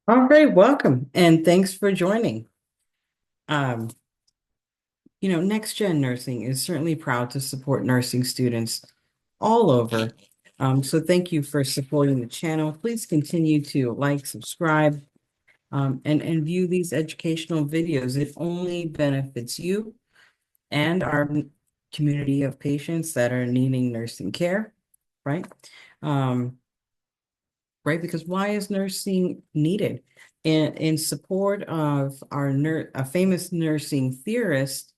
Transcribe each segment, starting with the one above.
All right, welcome, and thanks for joining. Um, Next Gen Nursing is certainly proud to support nursing students all over. So thank you for supporting the channel. Please continue to like, subscribe, and view these educational videos. It only benefits you and our community of patients that are needing nursing care, right? Um, right? Because why is nursing needed? In support of a famous nursing theorist,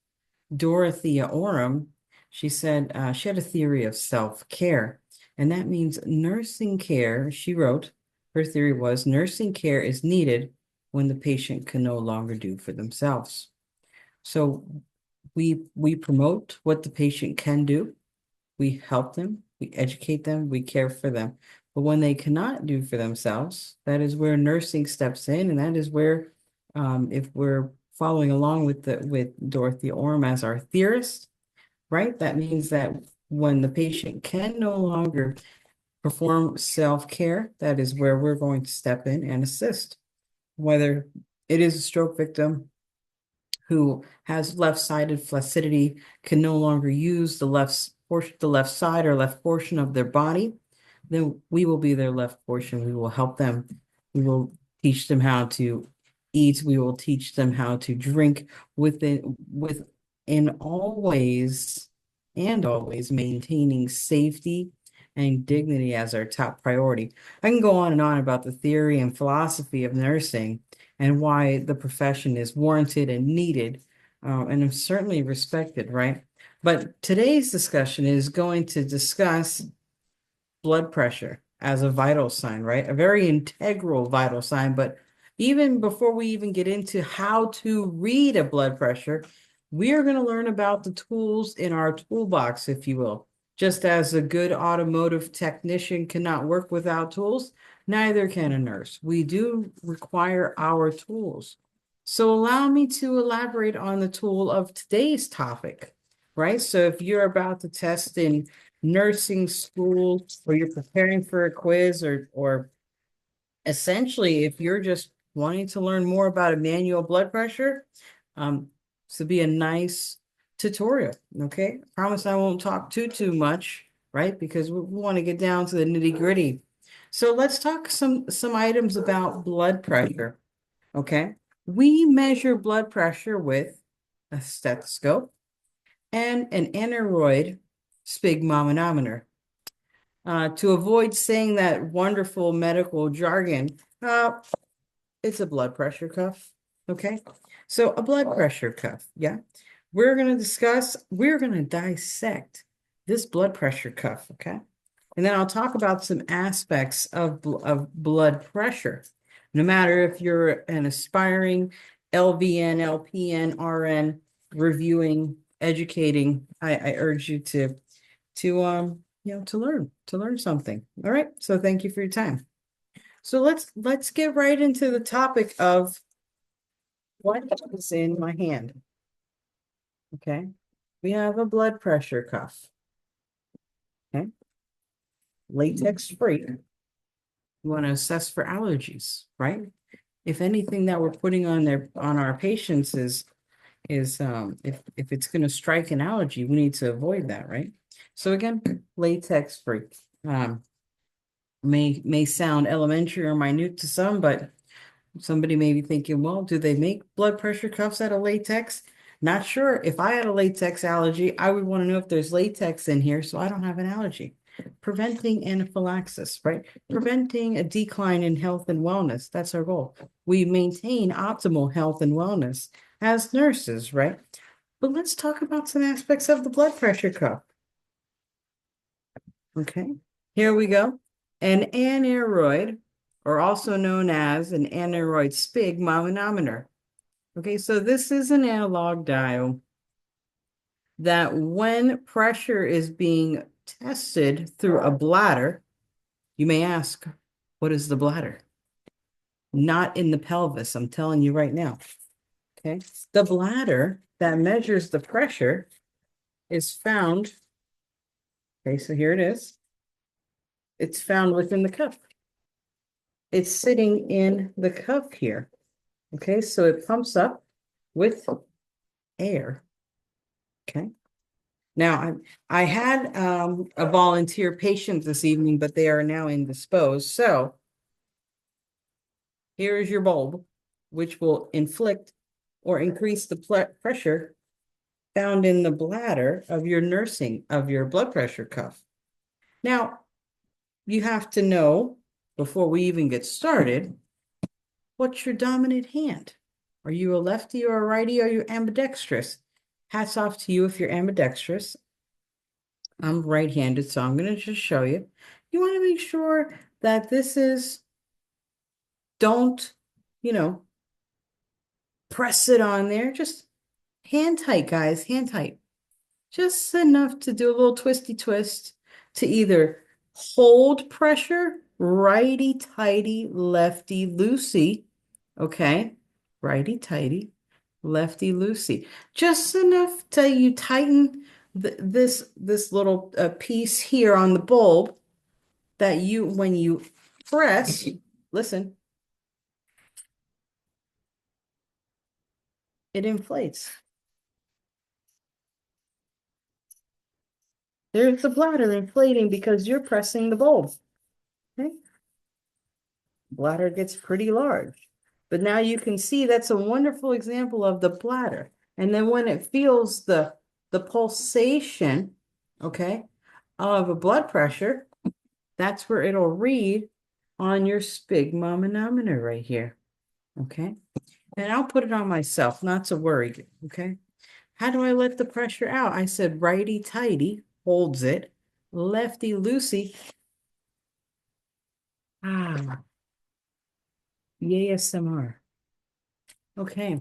Dorothea Orem, she said she had a theory of self-care, and that means nursing care. She wrote, her theory was nursing care is needed when the patient can no longer do for themselves. So we promote what the patient can do, we help them, we educate them, we care for them. But when they cannot do for themselves, that is where nursing steps in, and that is where, if we're following along with Dorothy Orm as our theorist, right? That means that when the patient can no longer perform self-care, that is where we're going to step in and assist. Whether it is a stroke victim who has left-sided flaccidity, can no longer use the left side or left portion of their body, then we will be their left portion. We will help them. We will teach them how to eat. We will teach them how to drink within always and always maintaining safety and dignity as our top priority. I can go on and on about the theory and philosophy of nursing and why the profession is warranted and needed, and I'm certainly respected, right? But today's discussion is going to discuss blood pressure as a vital sign, right? A very integral vital sign. But even before we even get into how to read a blood pressure, we are going to learn about the tools in our toolbox, if you will. Just as a good automotive technician cannot work without tools, neither can a nurse. We do require our tools. So allow me to elaborate on the tool of today's topic, right? So if you're about to test in nursing school or you're preparing for a quiz or essentially if you're just wanting to learn more about a manual blood pressure, this will be a nice tutorial. Okay. I promise I won't talk too much, right? Because we want to get down to the nitty-gritty. So let's talk some items about blood pressure. Okay. We measure blood pressure with a stethoscope and an aneroid sphygmomanometer. To avoid saying that wonderful medical jargon, it's a blood pressure cuff. Okay. So a blood pressure cuff. Yeah. We're going to dissect this blood pressure cuff. Okay. And then I'll talk about some aspects of blood pressure. No matter if you're an aspiring LVN, LPN, RN, reviewing, educating, I urge you to learn something. All right. So thank you for your time. So let's get right into the topic of what is in my hand. Okay. We have a blood pressure cuff. Okay. Latex free. You want to assess for allergies, right? If anything that we're putting on our patients is if it's going to strike an allergy, we need to avoid that, right? So again, latex free. Um, may sound elementary or minute to some, but somebody may be thinking, well, do they make blood pressure cuffs out of latex? Not sure. If I had a latex allergy, I would want to know if there's latex in here so I don't have an allergy. Preventing anaphylaxis, right? Preventing a decline in health and wellness. That's our goal. We maintain optimal health and wellness as nurses, right? But let's talk about some aspects of the blood pressure cuff. Okay, here we go. An aneroid, or also known as an aneroid sphygmomanometer. Okay, so this is an analog dial that when pressure is being tested through a bladder, you may ask, what is the bladder? Not in the pelvis, I'm telling you right now. Okay, the bladder that measures the pressure is found. Okay, so here it is. It's found within the cuff. it's sitting in the cuff here. Okay, so it pumps up with air. Okay. Now I had a volunteer patient this evening, but they are now indisposed. So here is your bulb, which will inflict or increase the pressure found in the bladder of your blood pressure cuff. Now, you have to know before we even get started, what's your dominant hand? Are you a lefty or a righty? Are you ambidextrous? Hats off to you if you're ambidextrous. I'm right-handed, so I'm going to just show you. You want to make sure that this is, don't, you know, press it on there. Just hand tight, guys, hand tight. Just enough to do a little twisty twist to either hold pressure, righty tighty, lefty loosey. Okay, righty tighty, lefty loosey. Just enough till you tighten this little piece here on the bulb that when you press, listen, it inflates. There's the bladder inflating because you're pressing the bulb. Okay. Bladder gets pretty large. But now you can see that's a wonderful example of the bladder. And then when it feels the pulsation, okay, of a blood pressure, that's where it'll read on your sphygmomanometer right here. Okay. And I'll put it on myself, not to worry. Okay. How do I let the pressure out? I said righty tighty holds it, lefty loosey. Ah, ASMR. Okay.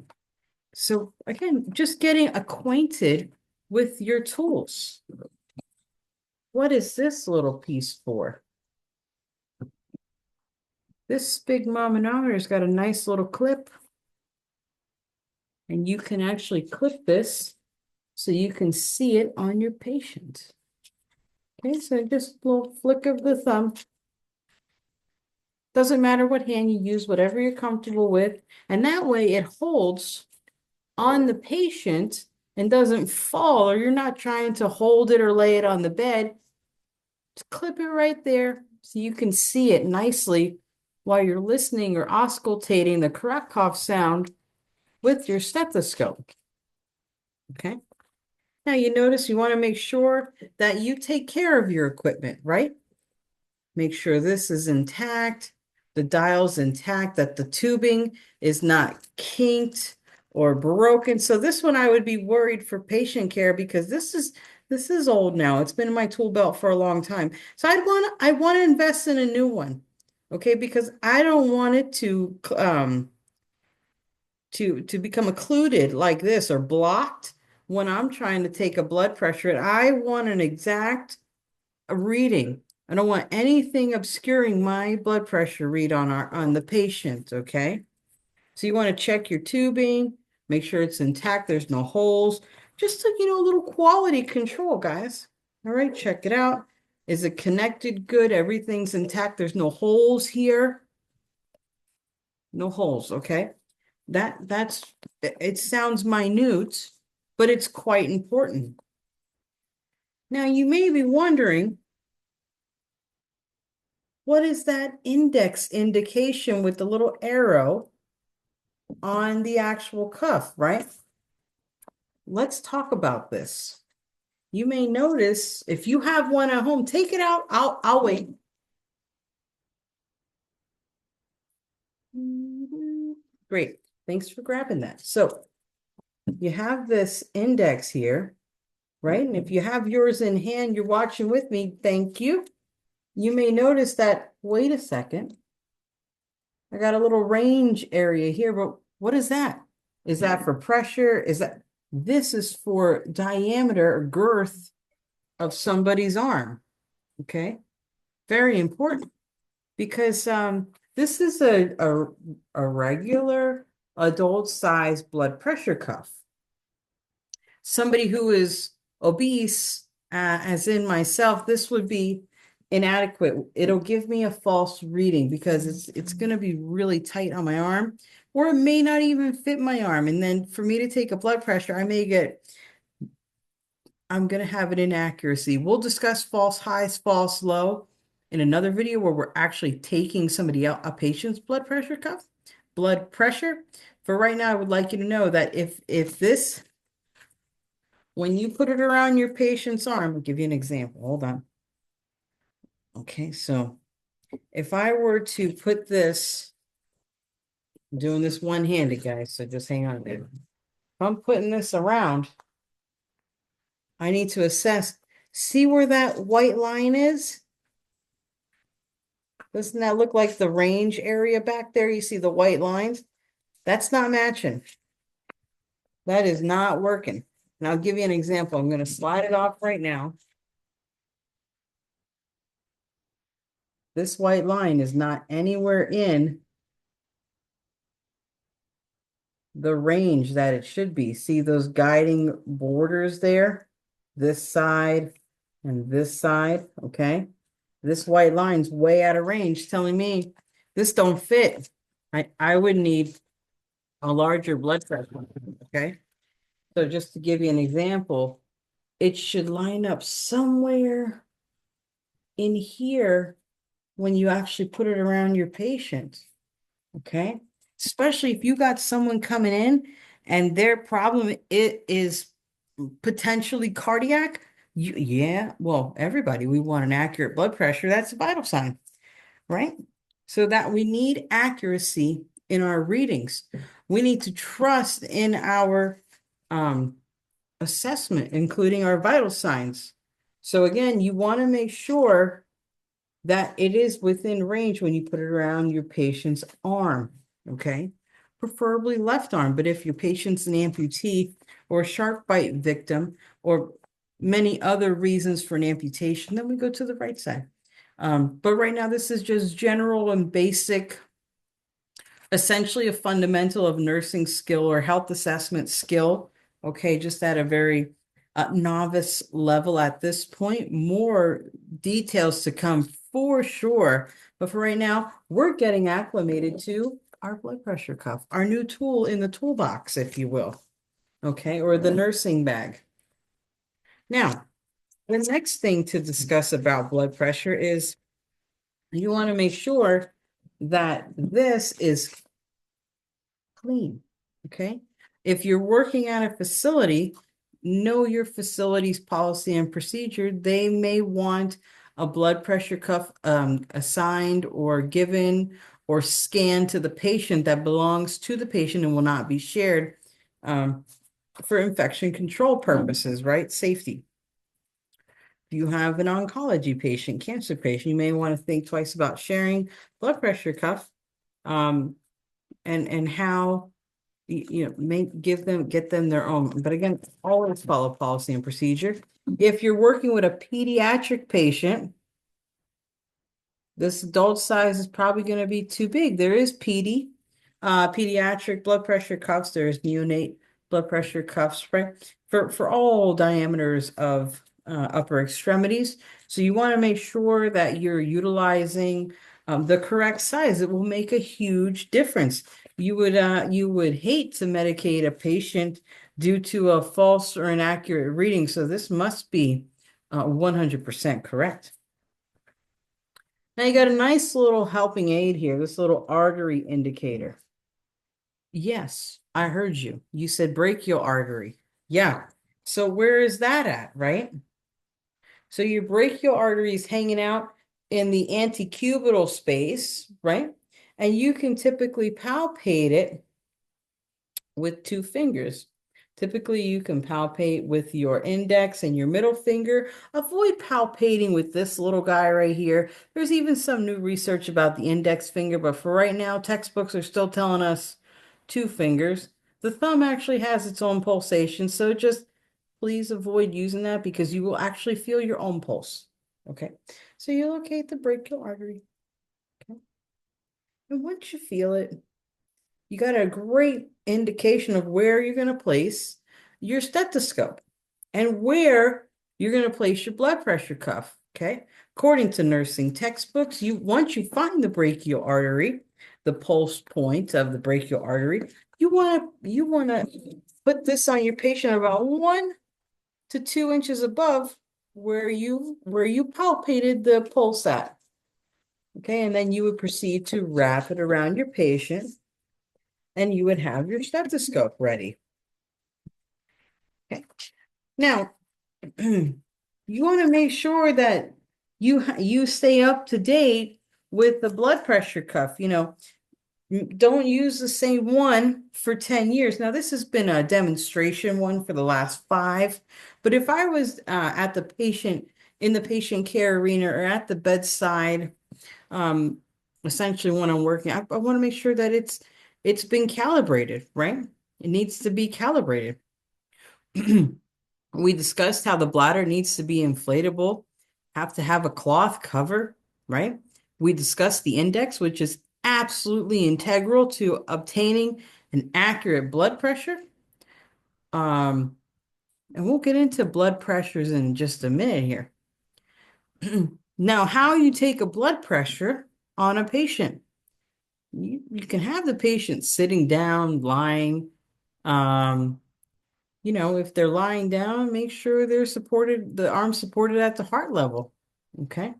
So again, just getting acquainted with your tools. What is this little piece for? This sphygmomanometer's got a nice little clip. And you can actually clip this so you can see it on your patient. Okay, so just a little flick of the thumb. Doesn't matter what hand you use, whatever you're comfortable with. And that way it holds on the patient and doesn't fall, or you're not trying to hold it or lay it on the bed. Just clip it right there so you can see it nicely while you're listening or auscultating the Krakoff sound with your stethoscope. Okay. Now you notice you want to make sure that you take care of your equipment, right? Make sure this is intact, the dial's intact, that the tubing is not kinked or broken. So this one I would be worried for patient care because this is old now. It's been in my tool belt for a long time. So I want to invest in a new one. Okay, because I don't want it to become occluded like this or blocked when I'm trying to take a blood pressure. And I want an exact reading. I don't want anything obscuring my blood pressure read on the patient, okay? So you want to check your tubing, make sure it's intact, there's no holes. Just a little quality control, guys. All right, check it out. Is it connected good? Everything's intact. There's no holes here. No holes, okay? It sounds minute, but it's quite important. Now you may be wondering, what is that index indication with the little arrow on the actual cuff, right? Let's talk about this. You may notice if you have one at home, take it out. I'll wait. Great. Thanks for grabbing that. So you have this index here, right? And if you have yours in hand, you're watching with me. Thank you. You may notice that, wait a second. I got a little range area here, but what is that? Is that for pressure? This is for diameter or girth of somebody's arm. Okay. Very important because this is a regular adult size blood pressure cuff. Somebody who is obese, as in myself, this would be inadequate. It'll give me a false reading because it's going to be really tight on my arm, or it may not even fit my arm. And then for me to take a blood pressure, I'm going to have an inaccuracy. We'll discuss false highs, false low in another video where we're actually taking somebody else, a patient's blood pressure. For right now, I would like you to know that if this, when you put it around your patient's arm, I'll give you an example. Hold on. Okay, so if I were to put this, I'm doing this one-handed, guys, so just hang on there. If I'm putting this around, I need to assess, see where that white line is? Doesn't that look like the range area back there? You see the white lines? That's not matching. That is not working. And I'll give you an example. I'm going to slide it off right now. This white line is not anywhere in the range that it should be. See those guiding borders there? This side and this side, okay? This white line's way out of range, telling me this don't fit. I would need a larger blood pressure, okay? So just to give you an example, it should line up somewhere in here when you actually put it around your patient, okay? Especially if you got someone coming in and their problem it is potentially cardiac. Yeah, well, everybody, we want an accurate blood pressure. That's a vital sign, right? So that we need accuracy in our readings. We need to trust in our assessment, including our vital signs. So again, you want to make sure that it is within range when you put it around your patient's arm, okay? Preferably left arm, but if your patient's an amputee or a shark bite victim or many other reasons for an amputation, then we go to the right side. But right now, this is just general and basic, essentially a fundamental of nursing skill or health assessment skill, okay, just at a very novice level at this point. More details to come for sure. But for right now, we're getting acclimated to our blood pressure cuff, our new tool in the toolbox, if you will, okay, or the nursing bag. Now, the next thing to discuss about blood pressure is you want to make sure that this is clean, okay? If you're working at a facility, know your facility's policy and procedure. They may want a blood pressure cuff assigned or given or scanned to the patient that belongs to the patient and will not be shared for infection control purposes, right? Safety. If you have an oncology patient, cancer patient, you may want to think twice about sharing blood pressure cuff and how get them their own. But again, always follow policy and procedure. If you're working with a pediatric patient, this adult size is probably going to be too big. There is pediatric blood pressure cuffs. There's neonate blood pressure cuffs for all diameters of upper extremities. So you want to make sure that you're utilizing the correct size. It will make a huge difference. You would hate to medicate a patient due to a false or inaccurate reading. So this must be 100% correct. Now you got a nice little helping aid here, this little artery indicator. Yes, I heard you. You said brachial artery. Yeah. So where is that at, right? So your brachial artery is hanging out in the antecubital space, right? And you can typically palpate it with two fingers. Typically, you can palpate with your index and your middle finger. Avoid palpating with this little guy right here. There's even some new research about the index finger, but for right now, textbooks are still telling us two fingers. The thumb actually has its own pulsation, so just please avoid using that because you will actually feel your own pulse. Okay, so you locate the brachial artery. Okay, and once you feel it, you got a great indication of where you're going to place your stethoscope and where you're going to place your blood pressure cuff. Okay. According to nursing textbooks, once you find the brachial artery, the pulse point of the brachial artery, you want to put this on your patient about 1 to 2 inches above where you palpated the pulse at. Okay, and then you would proceed to wrap it around your patient, and you would have your stethoscope ready. Okay. Now, you want to make sure that you stay up to date with the blood pressure cuff. Don't use the same one for 10 years. Now, this has been a demonstration one for the last 5, but if I was in the patient care arena or at the bedside, essentially when I'm working, I want to make sure that it's been calibrated, right? It needs to be calibrated. We discussed how the bladder needs to be inflatable, have to have a cloth cover, right? We discussed the index, which is absolutely integral to obtaining an accurate blood pressure. And we'll get into blood pressures in just a minute here. Now, how you take a blood pressure on a patient. You can have the patient sitting down, lying. If they're lying down, make sure they're supported, the arms supported at the heart level. Okay.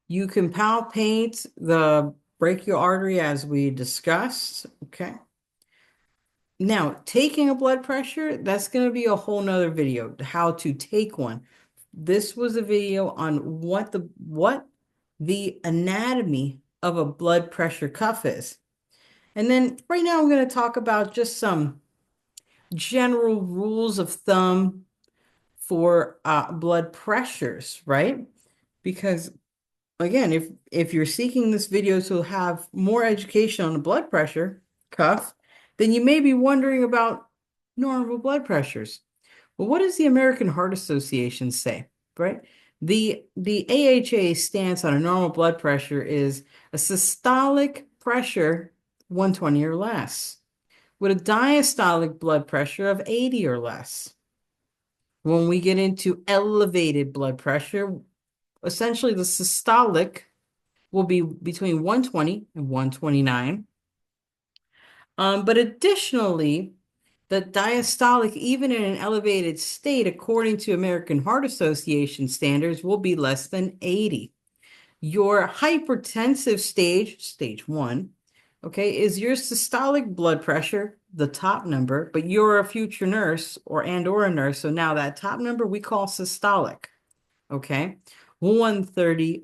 You can palpate the brachial artery as we discussed. Okay. Now, taking a blood pressure, that's going to be a whole nother video, how to take one. This was a video on what the anatomy of a blood pressure cuff is. And then right now I'm going to talk about just some general rules of thumb for blood pressures, right? Because again, if you're seeking this video to have more education on the blood pressure cuff, then you may be wondering about normal blood pressures. Well, what does the American Heart Association say, right? The AHA stance on a normal blood pressure is a systolic pressure 120 or less, with a diastolic blood pressure of 80 or less. When we get into elevated blood pressure, essentially the systolic will be between 120 and 129. But additionally, the diastolic, even in an elevated state, according to American Heart Association standards, will be less than 80. Your hypertensive stage 1, okay, is your systolic blood pressure, the top number, but you're a future nurse or a nurse, so now that top number we call systolic, okay? 130,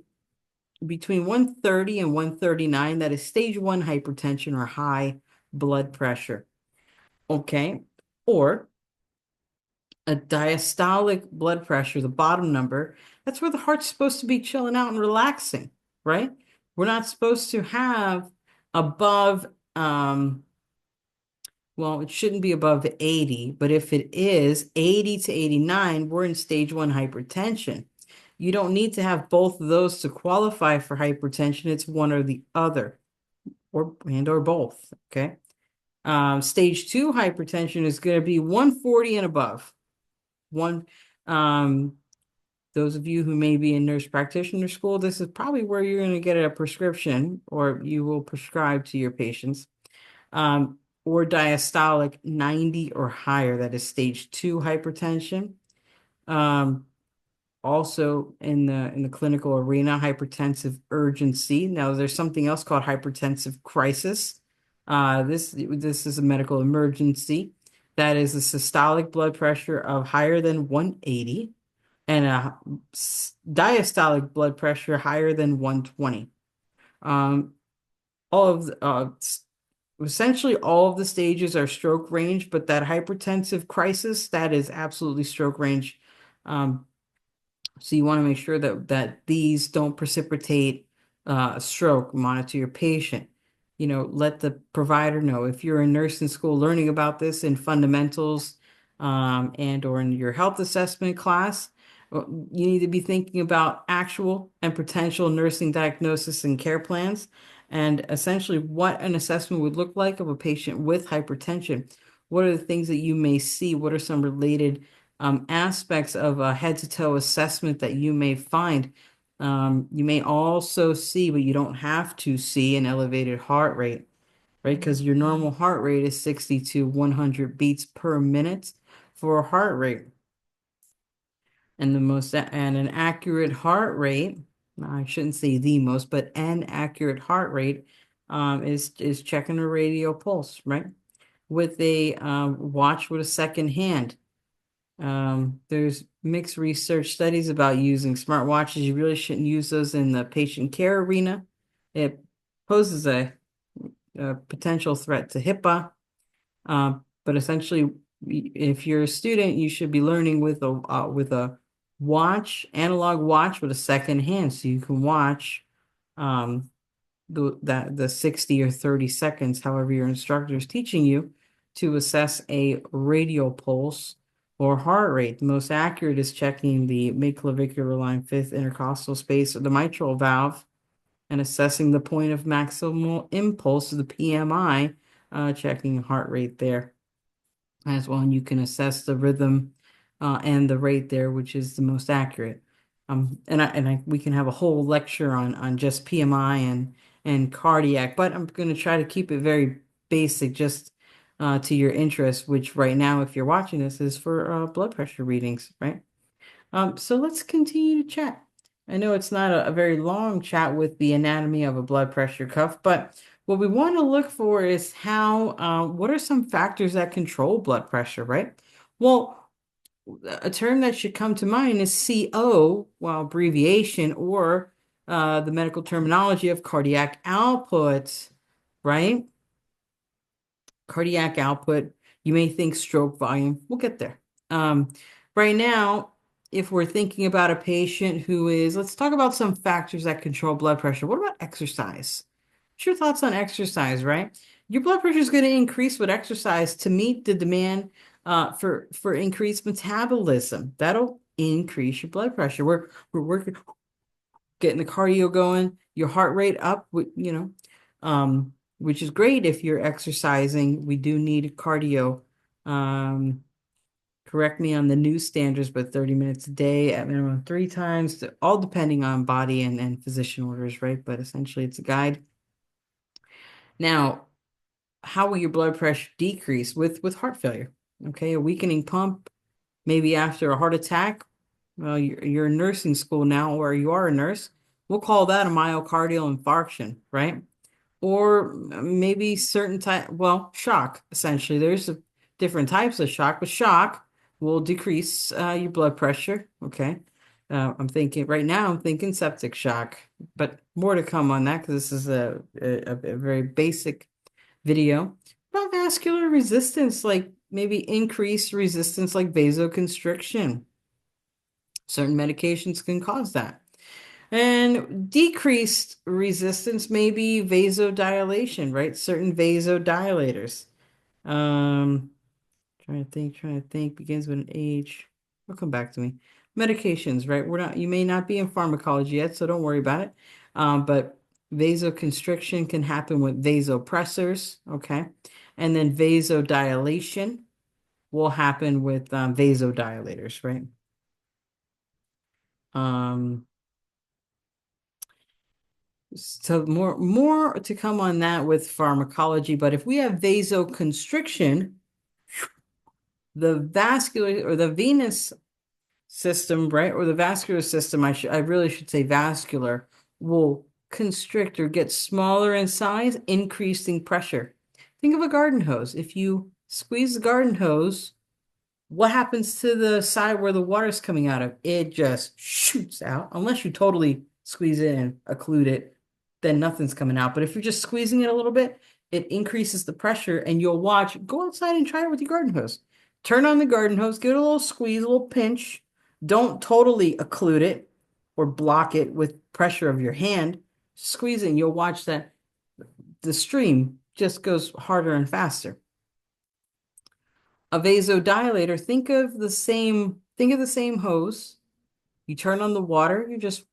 between 130 and 139, that is stage 1 hypertension or high blood pressure, okay? Or a diastolic blood pressure, the bottom number, that's where the heart's supposed to be chilling out and relaxing, right? We're not supposed to have above, well, it shouldn't be above 80, but if it is 80 to 89, we're in stage 1 hypertension. You don't need to have both of those to qualify for hypertension. It's one or the other, or both, okay? Stage 2 hypertension is going to be 140 and above. Those of you who may be in nurse practitioner school, this is probably where you're going to get a prescription or you will prescribe to your patients. Or diastolic 90 or higher, that is stage 2 hypertension. Also in the clinical arena, hypertensive urgency. Now there's something else called hypertensive crisis. This is a medical emergency. That is a systolic blood pressure of higher than 180 and a diastolic blood pressure higher than 120. Essentially all of the stages are stroke range, but that hypertensive crisis, that is absolutely stroke range. So you want to make sure that these don't precipitate a stroke. Monitor your patient. Let the provider know. If you're in nursing school learning about this in fundamentals and or in your health assessment class, you need to be thinking about actual and potential nursing diagnosis and care plans, and essentially what an assessment would look like of a patient with hypertension. What are the things that you may see? What are some related aspects of a head-to-toe assessment that you may find. You may also see, but you don't have to see, an elevated heart rate, right? Because your normal heart rate is 60 to 100 beats per minute for a heart rate. And an accurate heart rate, I shouldn't say the most, but an accurate heart rate is checking a radial pulse, right? With a watch with a second hand. There's mixed research studies about using smartwatches. You really shouldn't use those in the patient care arena. It poses a potential threat to HIPAA. But essentially, if you're a student, you should be learning with a watch, analog watch with a second hand, so you can watch um, the 60 or 30 seconds, however your instructor is teaching you, to assess a radial pulse or heart rate. The most accurate is checking the midclavicular line, fifth intercostal space, or the mitral valve, and assessing the point of maximal impulse, the PMI, checking heart rate there as well. And you can assess the rhythm and the rate there, which is the most accurate. We can have a whole lecture on just PMI and cardiac, but I'm going to try to keep it very basic, just to your interest, which right now, if you're watching this, is for blood pressure readings, right? So let's continue to chat. I know it's not a very long chat with the anatomy of a blood pressure cuff, but what we want to look for is what are some factors that control blood pressure, right? Well, a term that should come to mind is CO, well, abbreviation, or the medical terminology of cardiac output, right? Cardiac output, you may think stroke volume. We'll get there. Um, right now, if we're thinking about a patient let's talk about some factors that control blood pressure. What about exercise? What's your thoughts on exercise, right? Your blood pressure is going to increase with exercise to meet the demand for increased metabolism. That'll increase your blood pressure. We're working, getting the cardio going, your heart rate up, which is great if you're exercising. We do need cardio. Um, Correct me on the new standards, but 30 minutes a day at minimum 3 times, all depending on body and physician orders, right? But essentially, it's a guide. Now, how will your blood pressure decrease with heart failure? Okay, a weakening pump, maybe after a heart attack. Well, you're in nursing school now, or you are a nurse. We'll call that a myocardial infarction, right? Or maybe shock, essentially. There's different types of shock, but shock will decrease your blood pressure. Okay. I'm thinking septic shock, but more to come on that because this is a very basic video about vascular resistance, like maybe increased resistance like vasoconstriction. Certain medications can cause that. And decreased resistance may be vasodilation, right? Certain vasodilators. Um, trying to think, begins with an H. It'll come back to me. Medications, right? You may not be in pharmacology yet, so don't worry about it. But vasoconstriction can happen with vasopressors, okay? And then vasodilation will happen with vasodilators, right? Um, So more to come on that with pharmacology, but if we have vasoconstriction, the vascular or the venous system, right, or the vascular system, I really should say vascular, will constrict or get smaller in size, increasing pressure. Think of a garden hose. If you squeeze the garden hose, what happens to the side where the water's coming out of? It just shoots out, unless you totally squeeze it and occlude it, then nothing's coming out. But if you're just squeezing it a little bit, it increases the pressure, and you'll watch. Go outside and try it with your garden hose. Turn on the garden hose, give it a little squeeze, a little pinch. Don't totally occlude it or block it with pressure of your hand. Squeeze it, and you'll watch that the stream just goes harder and faster. A vasodilator, think of the same hose. You turn on the water, you're just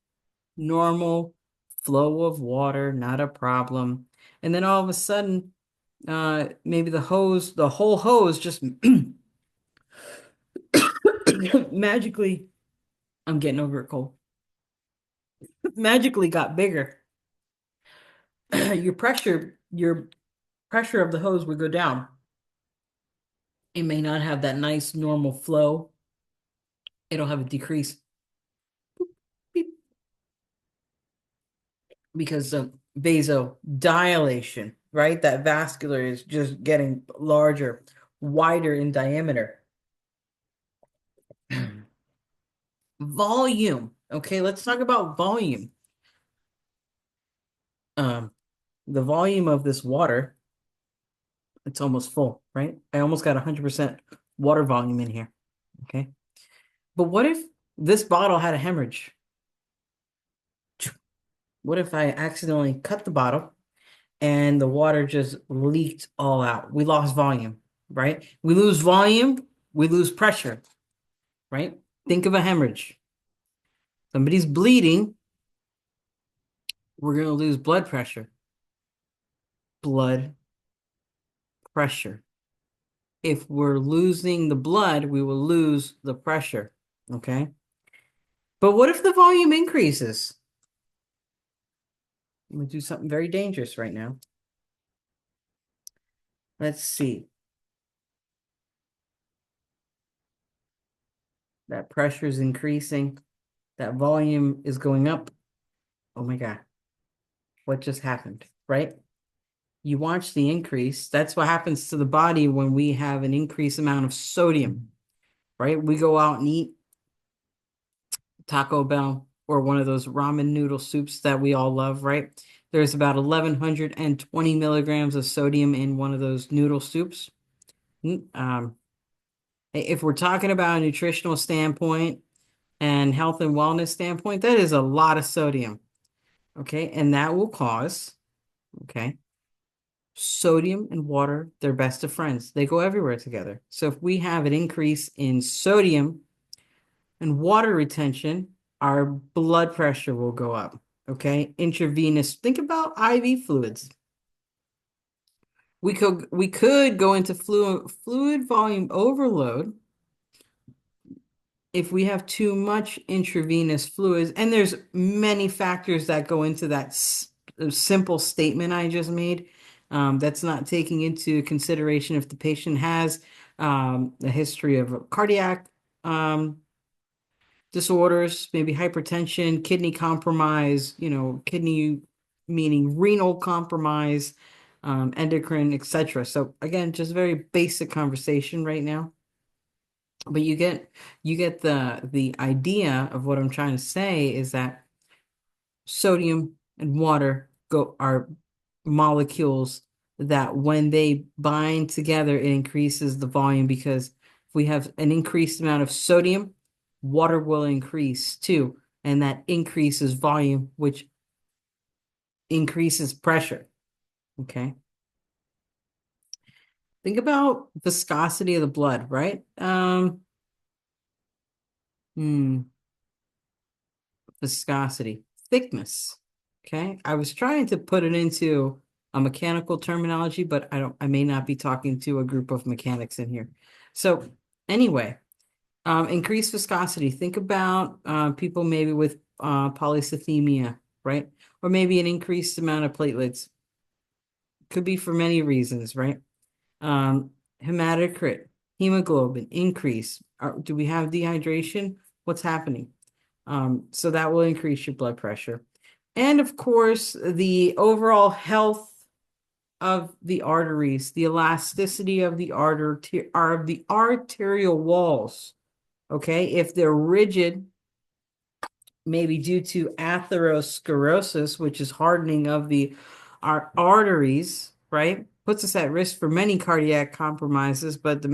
normal flow of water, not a problem. And then all of a sudden, maybe the whole hose just magically, I'm getting over a cold, magically got bigger. Your pressure of the hose would go down. It may not have that nice normal flow. It'll have a decrease beep, because of vasodilation, right? That vascular is just getting larger, wider in diameter. Volume. Okay, let's talk about volume. Um, the volume of this water, it's almost full, right? I almost got 100% water volume in here. Okay. But what if this bottle had a hemorrhage? What if I accidentally cut the bottle and the water just leaked all out? We lost volume, right? We lose volume, we lose pressure, right? Think of a hemorrhage. Somebody's bleeding, we're going to lose blood pressure. Blood pressure. If we're losing the blood, we will lose the pressure, okay? But what if the volume increases? I'm going to do something very dangerous right now. Let's see. That pressure is increasing. That volume is going up. Oh my God. What just happened, right? You watch the increase. That's what happens to the body when we have an increased amount of sodium, right? We go out and eat Taco Bell or one of those ramen noodle soups that we all love, right? There's about 1,120 milligrams of sodium in one of those noodle soups. If we're talking about a nutritional standpoint and health and wellness standpoint, that is a lot of sodium. Okay. And that will cause, okay, sodium and water, they're best of friends. They go everywhere together. So if we have an increase in sodium and water retention, our blood pressure will go up. Okay. Intravenous, think about IV fluids. We could go into fluid volume overload if we have too much intravenous fluids, and there's many factors that go into that simple statement I just made. That's not taking into consideration if the patient has a history of cardiac disorders, maybe hypertension, kidney compromise, kidney meaning renal compromise, endocrine, etc. So again, just very basic conversation right now. But you get the idea of what I'm trying to say is that sodium and water are molecules that when they bind together, it increases the volume, because if we have an increased amount of sodium, water will increase too, and that increases volume, which increases pressure. Okay. Think about viscosity of the blood, right? Hmm. Viscosity, thickness. Okay. I was trying to put it into a mechanical terminology, but I may not be talking to a group of mechanics in here. So anyway, increased viscosity. Think about people maybe with polycythemia, right? Or maybe an increased amount of platelets. Could be for many reasons, right? Hematocrit, hemoglobin increase. Do we have dehydration? What's happening? So that will increase your blood pressure. And of course, the overall health of the arteries, the elasticity of the arterial walls. Okay, if they're rigid, maybe due to atherosclerosis, which is hardening of our arteries, right? Puts us at risk for many cardiac compromises, but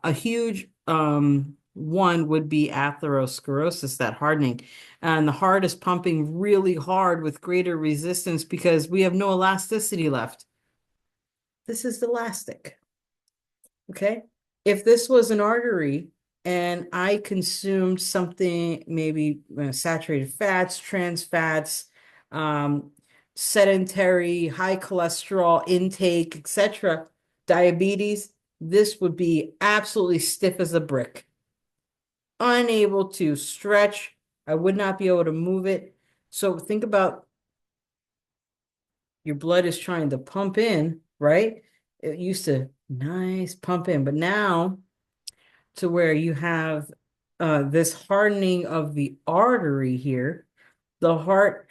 a huge one would be atherosclerosis, that hardening. And the heart is pumping really hard with greater resistance because we have no elasticity left. This is elastic. Okay. If this was an artery and I consumed something, maybe saturated fats, trans fats, um, sedentary, high cholesterol intake, etc., diabetes, this would be absolutely stiff as a brick. unable to stretch. I would not be able to move it. So think about your blood is trying to pump in, right? It used to nice pump in, but now to where you have this hardening of the artery here, the heart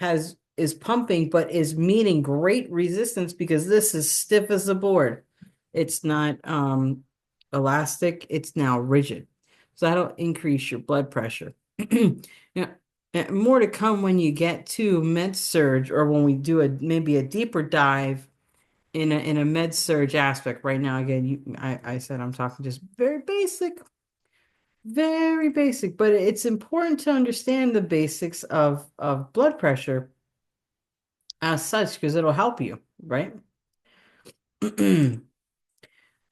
is pumping, but is meeting great resistance because this is stiff as a board. It's not elastic, it's now rigid. So that'll increase your blood pressure. Now, more to come when you get to med surge or when we do maybe a deeper dive in a med surge aspect. Right now, again, I said I'm talking just very basic, but it's important to understand the basics of blood pressure as such because it'll help you, right?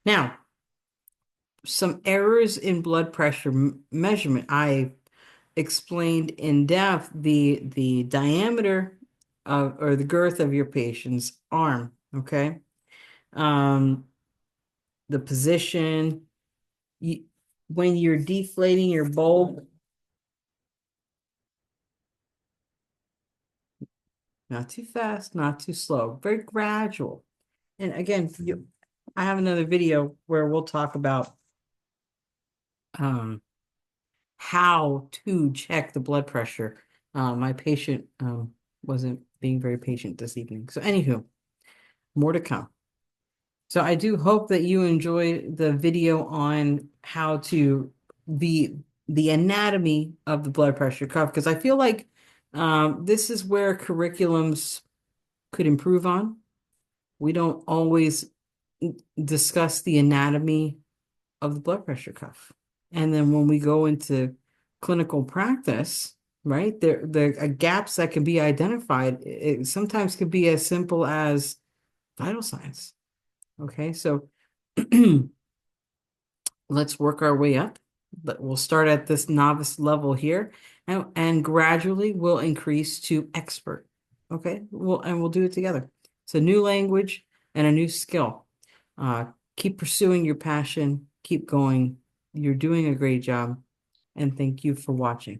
Now, some errors in blood pressure measurement. I explained in depth the diameter of or the girth of your patient's arm, okay? Um, the position, you, when you're deflating your bulb, not too fast, not too slow, very gradual. And again, I have another video where we'll talk about um, how to check the blood pressure. My patient wasn't being very patient this evening. So, anywho, more to come. So, I do hope that you enjoy the video on how to the anatomy of the blood pressure cuff because I feel like this is where curriculums could improve on. We don't always discuss the anatomy of the blood pressure cuff. And then when we go into clinical practice, right, there are gaps that can be identified. It sometimes could be as simple as vital signs. Okay, so let's work our way up. But we'll start at this novice level here and gradually we'll increase to expert. Okay, we'll do it together. It's a new language and a new skill. Uh, keep pursuing your passion, keep going. You're doing a great job, and thank you for watching.